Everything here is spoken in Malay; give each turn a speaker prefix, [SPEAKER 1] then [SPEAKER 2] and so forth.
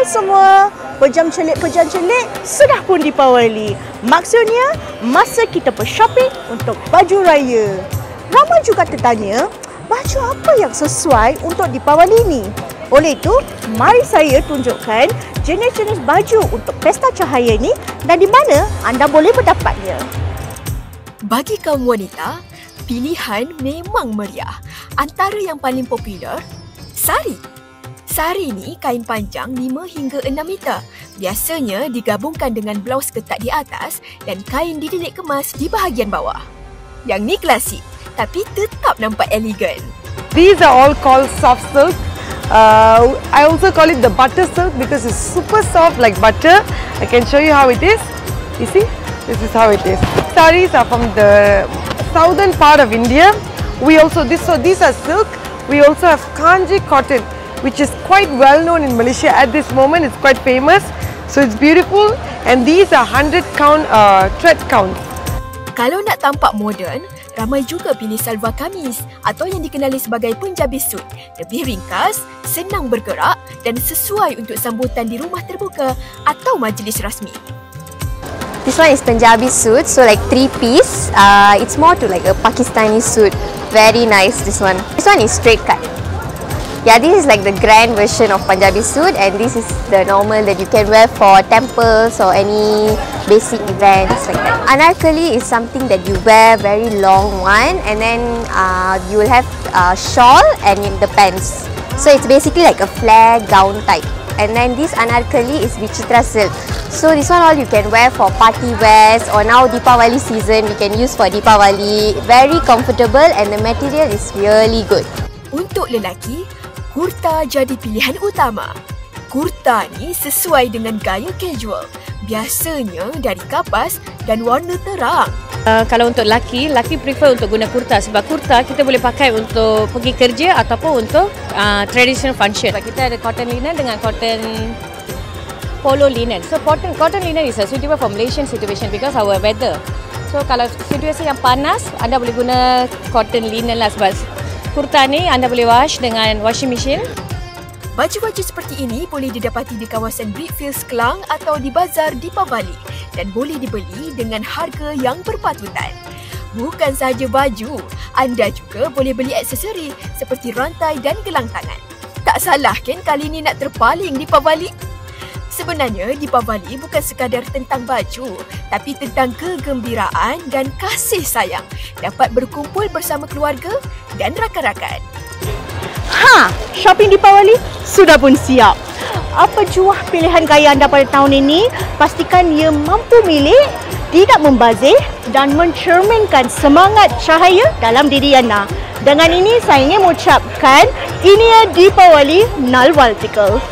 [SPEAKER 1] semua, pejam celik sudah pun Deepawali. Maksudnya, masa kita bershopping untuk baju raya. Ramai juga tertanya, baju apa yang sesuai untuk Deepawali ni? Oleh itu, mari saya tunjukkan jenis-jenis baju untuk pesta cahaya ni dan di mana anda boleh mendapatnya.
[SPEAKER 2] Bagi kaum wanita, pilihan memang meriah. Antara yang paling popular, sari. Sari ni kain panjang 5 hingga 6 meter. Biasanya digabungkan dengan blaus ketat di atas dan kain didelik kemas di bahagian bawah. Yang ni klasik, tapi tetap nampak elegan.
[SPEAKER 3] These are all called soft silk. I also call it the butter silk because it's super soft like butter. I can show you how it is. You see? This is how it is. Saris are from the southern part of India. These are silk. We also have kanji cotton, which is quite well known in Malaysia at this moment. It's quite famous. So it's beautiful, and these are 100 count thread count.
[SPEAKER 2] Kalau nak tampak moden, ramai juga pilih salwar kamis atau yang dikenali sebagai Punjabi suit. Lebih ringkas, senang bergerak dan sesuai untuk sambutan di rumah terbuka atau majlis rasmi.
[SPEAKER 4] This one is Punjabi suit, so like 3-piece. It's more to like a Pakistani suit. Very nice, this one. This one is straight cut. Yeah, this is like the grand version of Punjabi suit, and this is the normal that you can wear for temples or any basic events like that. Anarkali is something that you wear very long one, and then you will have a shawl and the pants. So it's basically like a flare gown type. And then this Anarkali is Vichitra silk. So this one all you can wear for party wears, or now Deepawali season we can use for Deepawali. Very comfortable and the material is really good.
[SPEAKER 2] Untuk lelaki, kurta jadi pilihan utama. Kurta ni sesuai dengan gaya casual. Biasanya dari kapas dan warna terang.
[SPEAKER 5] Kalau untuk laki prefer untuk guna kurta sebab kurta kita boleh pakai untuk pergi kerja ataupun untuk traditional function. Sebab kita ada cotton linen dengan cotton polo linen. So cotton linen is suitable for Malaysian situation because our weather. So kalau situasi yang panas, anda boleh guna cotton linen lah sebab kurta ni anda boleh wash dengan washing machine.
[SPEAKER 2] Baju-baju seperti ini boleh didapati di kawasan Brickfields Kelang atau di Bazar Deepawali dan boleh dibeli dengan harga yang berpatutan. Bukan sahaja baju, anda juga boleh beli aksesori seperti rantai dan gelang tangan. Tak salah kan kali ini nak terpaling Deepawali? Sebenarnya Deepawali bukan sekadar tentang baju, tapi tentang kegembiraan dan kasih sayang. Dapat berkumpul bersama keluarga dan rakan-rakan.
[SPEAKER 1] Shopping Deepawali sudah pun siap. Apa jua pilihan gaya anda pada tahun ini, pastikan ia mampu milik, tidak membazir dan mencerminkan semangat cahaya dalam diri anda. Dengan ini saya ingin mengucapkan, ini Deepawali Nalwaltikal.